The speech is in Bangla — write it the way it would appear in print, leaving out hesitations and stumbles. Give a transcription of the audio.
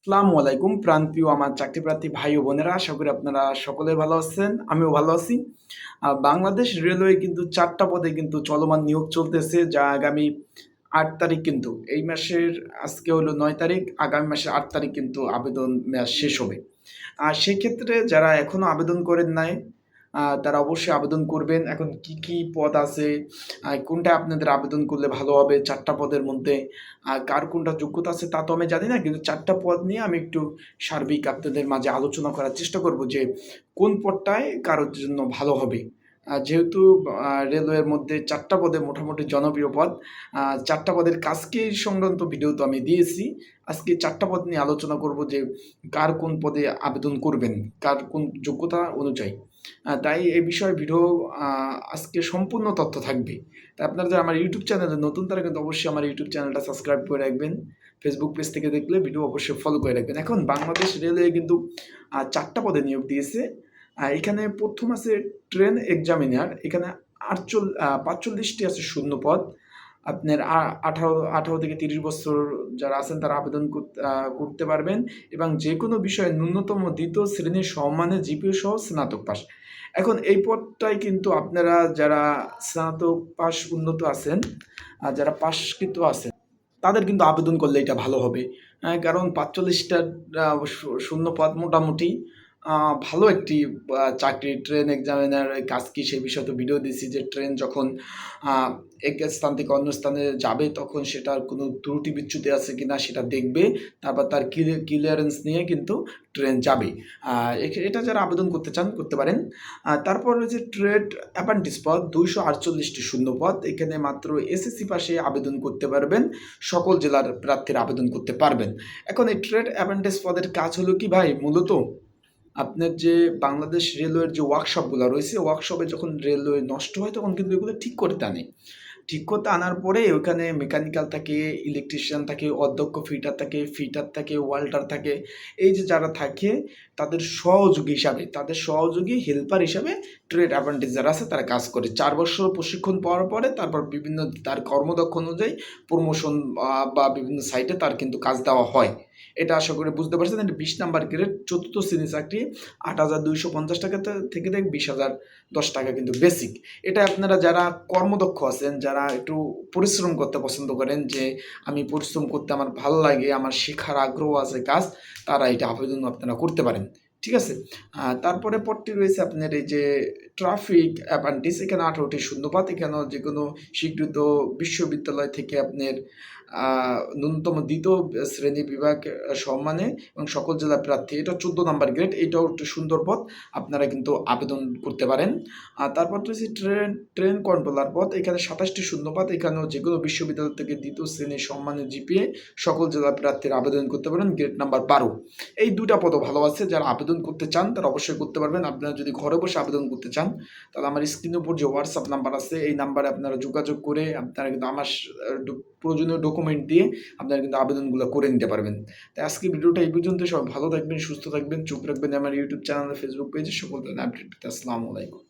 আসসালামু আলাইকুম প্রাণপ্রিয় আমার চাকরিপ্রার্থী ভাই ও বোনেরা, আশা করি আপনারা সকলে ভালো আছেন। আমিও ভালো আছি। বাংলাদেশ রেলওয়ে কিন্তু ৪ টা পদে কিন্তু চলমান নিয়োগ চলতেছে, যা আগামী ৮ তারিখ কিন্তু এই মাসের আজকে হলো ৯ তারিখ, আগামী মাসের ৮ তারিখ কিন্তু আবেদন মেয়াদ শেষ হবে। সেক্ষেত্রে যারা এখনো আবেদন করেন নাই, তারা অবশ্যই আবেদন করবেন। এখন কি পদ আছে, কোনটায় আপনাদের আবেদন করলে ভালো হবে ৪ টা পদের মধ্যে, কার কোনটা যোগ্যতা আছে তা তো আমি জানি না। কিন্তু ৪ টা পদ নিয়ে আমি একটু সার্বিক আপনাদের মাঝে আলোচনা করার চেষ্টা করব যে কোন পদটায় কারোর জন্য ভালো হবে। যেহেতু রেলওয়ের মধ্যে ৪ টা পদে মোটামুটি জনপ্রিয় পদ। ৪ টা পদের কাজকে সংক্রান্ত ভিডিও তো আমি দিয়েছি। আজকে ৪ টা পদ নিয়ে আলোচনা করব যে কার কোন পদে আবেদন করবেন, কার কোন যোগ্যতা অনুযায়ী। তাই এই বিষয়ে ভিডিও আজকে সম্পূর্ণ তথ্য থাকবে। তাই আপনারা যারা আমার ইউটিউব চ্যানেলে নতুন, তারা কিন্তু অবশ্যই আমার ইউটিউব চ্যানেলটা সাবস্ক্রাইব করে রাখবেন। ফেসবুক পেজ থেকে দেখলে ভিডিও অবশ্যই ফলো করে রাখবেন। এখন বাংলাদেশ রেলওয়ে কিন্তু ৪ টা পদে নিয়োগ দিয়েছে। এখানে ১ম আছে ট্রেন এক্সামিনার। এখানে ৪৫ টি আছে শূন্য পদ। আপনার ১৮ থেকে ৩০ বছর যারা আছেন তারা আবেদন করতে পারবেন এবং যেকোনো বিষয়ে ন্যূনতম ২য় শ্রেণীর সমমানের জিপিএ সহ স্নাতক পাস। এখন এই পদটায় কিন্তু আপনারা যারা স্নাতক পাস উন্নত আছেন, যারা পাসকৃত আছেন, তাদের কিন্তু আবেদন করলে এটা ভালো হবে। কারণ ৪৫ টা শূন্য পদ মোটামুটি ভালো একটি চাকরি। ট্রেন এক্সামিনার কাজ কি সে বিষয়ে তো ভিডিও দিছি যে ট্রেন যখন আ এক স্থান থেকে অন্য স্থানে যাবে তখন সেটার কোনো ত্রুটি বিচ্যুতি আছে কিনা সেটা দেখবে। তারপর তার ক্লিয়ারেন্স নিয়ে কিন্তু ট্রেন যাবে। আ এটা যারা আবেদন করতে চান করতে পারেন। তারপর রয়েছে ট্রেড অ্যাপ্রেন্টিস পদ ২৪৮ টি শূন্য পদ। এখানে মাত্র এসএসসি পাশে আবেদন করতে পারবেন। সকল জেলার প্রার্থীরা আবেদন করতে পারবেন। এখন এই ট্রেড অ্যাপ্রেন্টিস পদের কাজ হলো কি ভাই, মূলত আপনার যে বাংলাদেশ রেলওয়ের যে ওয়ার্কশপগুলা রয়েছে, ওয়ার্কশপে যখন রেলওয়ে নষ্ট হয় তখন কিন্তু এগুলো ঠিক করতে আনে। ঠিক করতে আনার পরে ওখানে মেকানিক্যাল থাকে, ইলেকট্রিশিয়ান থাকে, অধ্যক্ষ ফিটার থাকে, ওয়েল্ডার থাকে। এই যে যারা থাকে তাদের সহযোগী হেল্পার হিসাবে ট্রেড অ্যাপ্রেন্টিস যারা আছে তারা কাজ করে। ৪ বছর প্রশিক্ষণ পাওয়ার পরে তারপর বিভিন্ন তার কর্মদক্ষ অনুযায়ী প্রমোশন বা বিভিন্ন সাইটে তার কিন্তু কাজ দেওয়া হয়। এটা আশা করি বুঝতে পারছেন। এটা ২০ নাম্বার গ্রেড ৪র্থ শ্রেণীর চাকরি। ৳৮,২৫০ থেকে ২০,০১০ টাকা কিন্তু বেসিক। এটা আপনারা যারা কর্মদক্ষ আছেন, যারা একটু পরিশ্রম করতে পছন্দ করেন, যে আমি পরিশ্রম করতে আমার ভালো লাগে, আমার শেখার আগ্রহ আছে কাজ, তারা এটা আবেদন আপনারা করতে পারেন। ঠিক আছে? তারপরে পদটি রয়েছে আপনার এই যে ট্রাফিক অ্যাপ্রেন্টিস। এখানে ১৮ টি শূন্যপদ। এখানেও যেকোনো স্বীকৃত বিশ্ববিদ্যালয় থেকে আপনার আ ন্যূনতম ২য় শ্রেণী বিভাগ সম্মানে এবং সকল জেলার প্রার্থী। এটা ১৪ নাম্বার গ্রেড। এটাও একটু সুন্দর পদ। আপনারা কিন্তু আবেদন করতে পারেন। তারপর রয়েছে ট্রেন কন্ট্রোলার পদ। এখানে ২৭ টি শূন্যপদ। এখানেও যেকোনো বিশ্ববিদ্যালয় থেকে ২য় শ্রেণীর সম্মানের জিপিএ সকল জেলার প্রার্থীরা আবেদন করতে পারেন। Grade number ১২। এই ২ টা পদও ভালো আছে। যারা আবেদন করতে চান তারা অবশ্যই করতে পারবেন। আপনারা যদি ঘরে বসে আবেদন করতে চান, তাহলে আমার স্ক্রিনের উপর যে WhatsApp নাম্বার আছে এই নাম্বারে আপনারা যোগাযোগ করে আপনারা কিন্তু আমার প্রয়োজনীয় ডকুমেন্ট দিয়ে আপনারা কিন্তু আবেদনগুলো করে নিতে পারবেন। তাই আজকের ভিডিওটা এই পর্যন্ত। সবাই ভালো থাকবেন, সুস্থ থাকবেন, চোখ রাখবেন আমার ইউটিউব চ্যানেল, ফেসবুক পেজে সকল ধরনের আপডেট পেতে। আসসালামু আলাইকুম।